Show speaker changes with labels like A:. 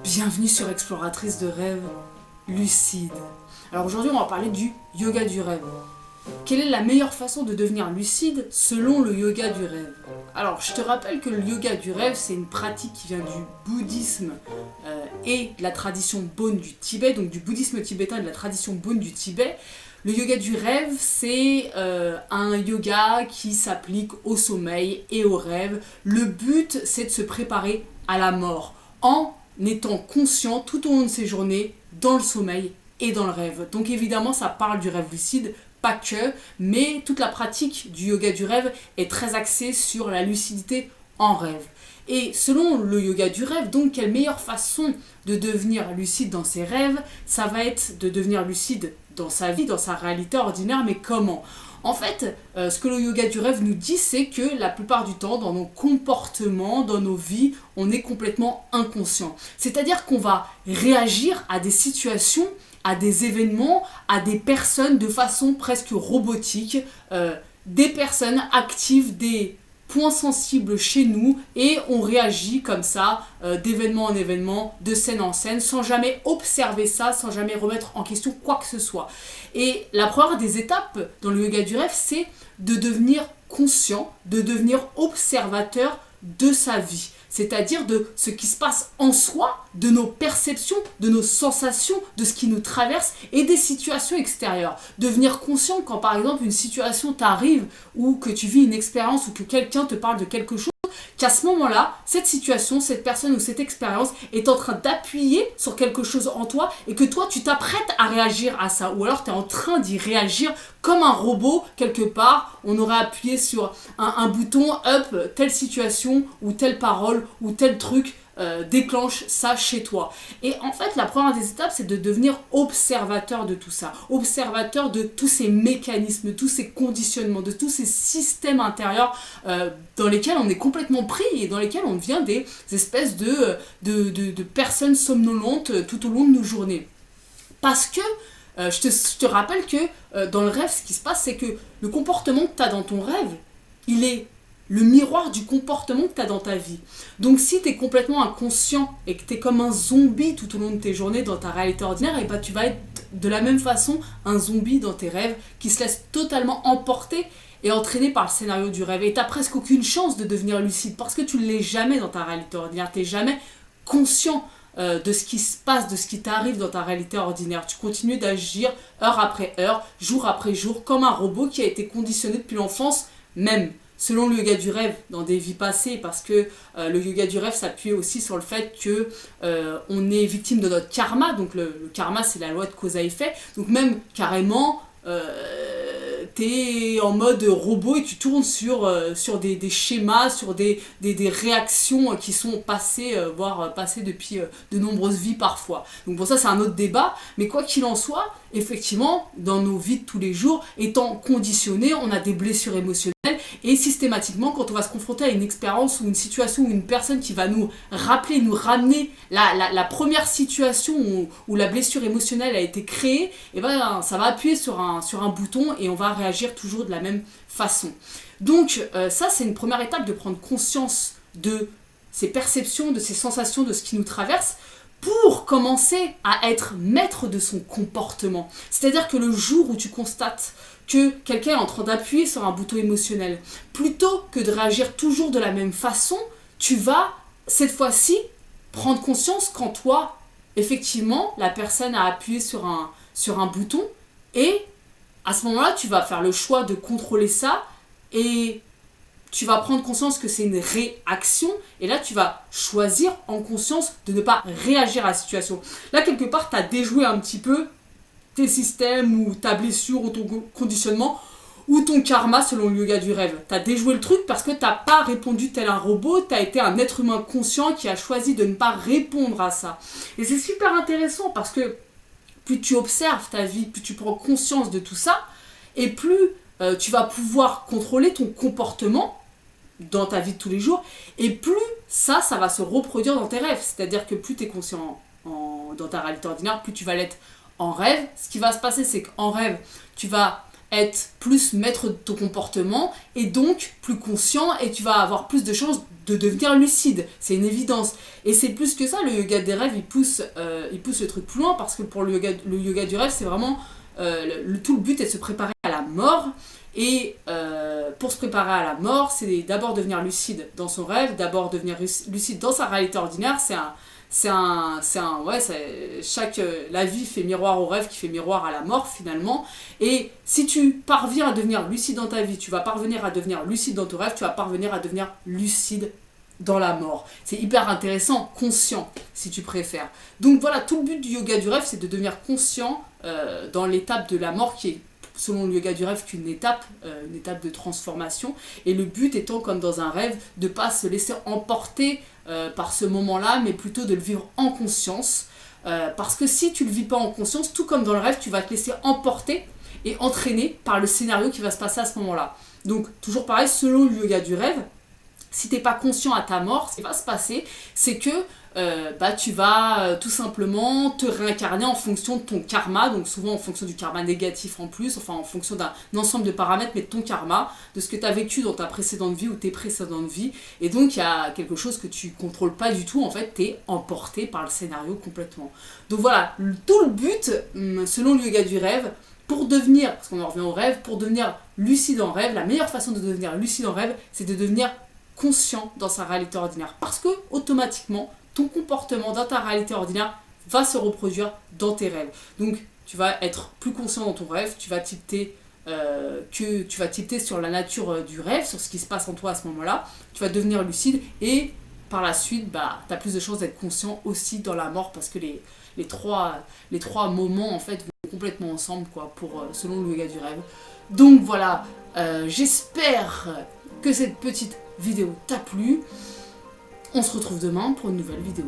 A: Bienvenue sur Exploratrice de rêves lucide. Alors aujourd'hui on va parler du yoga du rêve. Quelle est la meilleure façon de devenir lucide selon le yoga du rêve? Alors je te rappelle que le yoga du rêve c'est une pratique qui vient du bouddhisme et de la tradition Bon du Tibet, donc du bouddhisme tibétain et de la tradition Bon du Tibet. Le yoga du rêve, c'est un yoga qui s'applique au sommeil et au rêve. Le but, c'est de se préparer à la mort en étant conscient tout au long de ses journées dans le sommeil et dans le rêve. Donc évidemment, ça parle du rêve lucide, pas que, mais toute la pratique du yoga du rêve est très axée sur la lucidité en rêve. Et selon le yoga du rêve, donc quelle meilleure façon de devenir lucide dans ses rêves? Ça va être de devenir lucide dans sa vie, dans sa réalité ordinaire, mais comment? En fait, ce que le yoga du rêve nous dit, c'est que la plupart du temps, dans nos comportements, dans nos vies, on est complètement inconscient. C'est-à-dire qu'on va réagir à des situations, à des événements, à des personnes de façon presque robotique, des personnes actives, des points sensibles chez nous, et on réagit comme ça, d'événement en événement, de scène en scène, sans jamais observer ça, sans jamais remettre en question quoi que ce soit. Et la première des étapes dans le yoga du rêve, c'est de devenir conscient, de devenir observateur de sa vie. C'est-à-dire de ce qui se passe en soi, de nos perceptions, de nos sensations, de ce qui nous traverse et des situations extérieures. Devenir conscient quand par exemple une situation t'arrive ou que tu vis une expérience ou que quelqu'un te parle de quelque chose, qu'à ce moment-là, cette situation, cette personne ou cette expérience est en train d'appuyer sur quelque chose en toi et que toi, tu t'apprêtes à réagir à ça. Ou alors, tu es en train d'y réagir comme un robot, quelque part. On aurait appuyé sur un bouton, up, telle situation ou telle parole ou tel truc déclenche ça chez toi. Et en fait, la première des étapes, c'est de devenir observateur de tout ça. Observateur de tous ces mécanismes, de tous ces conditionnements, de tous ces systèmes intérieurs dans lesquels on est complètement pris et dans lesquels on devient des espèces de personnes somnolentes tout au long de nos journées. Parce que je te rappelle que dans le rêve, ce qui se passe, c'est que le comportement que tu as dans ton rêve, il est le miroir du comportement que tu as dans ta vie. Donc si tu es complètement inconscient et que tu es comme un zombie tout au long de tes journées dans ta réalité ordinaire, et bah, tu vas être de la même façon un zombie dans tes rêves qui se laisse totalement emporter et entraîner par le scénario du rêve. Et tu n'as presque aucune chance de devenir lucide parce que tu ne l'es jamais dans ta réalité ordinaire. Tu n'es jamais conscient de ce qui se passe, de ce qui t'arrive dans ta réalité ordinaire. Tu continues d'agir heure après heure, jour après jour, comme un robot qui a été conditionné depuis l'enfance même. Selon le yoga du rêve, dans des vies passées, parce que le yoga du rêve s'appuie aussi sur le fait que on est victime de notre karma. Donc le karma, c'est la loi de cause à effet. Donc même carrément, t'es en mode robot et tu tournes sur des schémas, sur des réactions qui sont passées, voire passées depuis de nombreuses vies parfois. Donc pour ça, c'est un autre débat. Mais quoi qu'il en soit, effectivement, dans nos vies de tous les jours, étant conditionnés, on a des blessures émotionnelles. Et systématiquement, quand on va se confronter à une expérience ou une situation ou une personne qui va nous rappeler, nous ramener la première situation où la blessure émotionnelle a été créée, et ben, ça va appuyer sur un bouton et on va réagir toujours de la même façon. Donc ça, c'est une première étape de prendre conscience de ces perceptions, de ces sensations, de ce qui nous traverse, pour commencer à être maître de son comportement. C'est-à-dire que le jour où tu constates que quelqu'un est en train d'appuyer sur un bouton émotionnel, plutôt que de réagir toujours de la même façon, tu vas, cette fois-ci, prendre conscience qu'en toi, effectivement, la personne a appuyé sur un bouton, et à ce moment-là, tu vas faire le choix de contrôler ça, et tu vas prendre conscience que c'est une réaction, et là, tu vas choisir en conscience de ne pas réagir à la situation. Là, quelque part, tu as déjoué un petit peu tes systèmes ou ta blessure ou ton conditionnement ou ton karma selon le yoga du rêve. Tu as déjoué le truc parce que tu n'as pas répondu tel un robot, tu as été un être humain conscient qui a choisi de ne pas répondre à ça. Et c'est super intéressant parce que plus tu observes ta vie, plus tu prends conscience de tout ça, et plus tu vas pouvoir contrôler ton comportement dans ta vie de tous les jours, et plus ça va se reproduire dans tes rêves. C'est-à-dire que plus tu es conscient dans ta réalité ordinaire, plus tu vas l'être en rêve. Ce qui va se passer, c'est qu'en rêve, tu vas être plus maître de ton comportement et donc plus conscient et tu vas avoir plus de chances de devenir lucide. C'est une évidence. Et c'est plus que ça, le yoga des rêves, il pousse le truc plus loin parce que pour le yoga du rêve, c'est vraiment tout le but est de se préparer à la mort. Et pour se préparer à la mort, c'est d'abord devenir lucide dans son rêve, d'abord devenir lucide dans sa réalité ordinaire. La vie fait miroir au rêve qui fait miroir à la mort finalement. Et si tu parviens à devenir lucide dans ta vie, tu vas parvenir à devenir lucide dans ton rêve, tu vas parvenir à devenir lucide dans la mort. C'est hyper intéressant, conscient si tu préfères. Donc voilà, tout le but du yoga du rêve, c'est de devenir conscient dans l'étape de la mort qui est selon le yoga du rêve qu'une étape de transformation, et le but étant comme dans un rêve de ne pas se laisser emporter par ce moment-là, mais plutôt de le vivre en conscience, parce que si tu le vis pas en conscience, tout comme dans le rêve, tu vas te laisser emporter et entraîner par le scénario qui va se passer à ce moment-là. Donc toujours pareil, selon le yoga du rêve, si tu n'es pas conscient à ta mort, ce qui va se passer, c'est que tu vas tout simplement te réincarner en fonction de ton karma, donc souvent en fonction du karma négatif en plus, enfin en fonction d'un ensemble de paramètres, mais de ton karma, de ce que tu as vécu dans ta précédente vie ou tes précédentes vies. Et donc il y a quelque chose que tu contrôles pas du tout, en fait, tu es emporté par le scénario complètement. Donc voilà, tout le but, selon le yoga du rêve, pour devenir, parce qu'on en revient au rêve, pour devenir lucide en rêve, la meilleure façon de devenir lucide en rêve, c'est de devenir conscient dans sa réalité ordinaire. Parce que, automatiquement, ton comportement dans ta réalité ordinaire va se reproduire dans tes rêves. Donc, tu vas être plus conscient dans ton rêve, tu vas tilter sur la nature du rêve, sur ce qui se passe en toi à ce moment-là, tu vas devenir lucide et par la suite, tu as plus de chances d'être conscient aussi dans la mort parce que les trois moments en fait vont complètement ensemble selon le yoga du rêve. Donc voilà, j'espère que cette petite vidéo t'a plu. On se retrouve demain pour une nouvelle vidéo.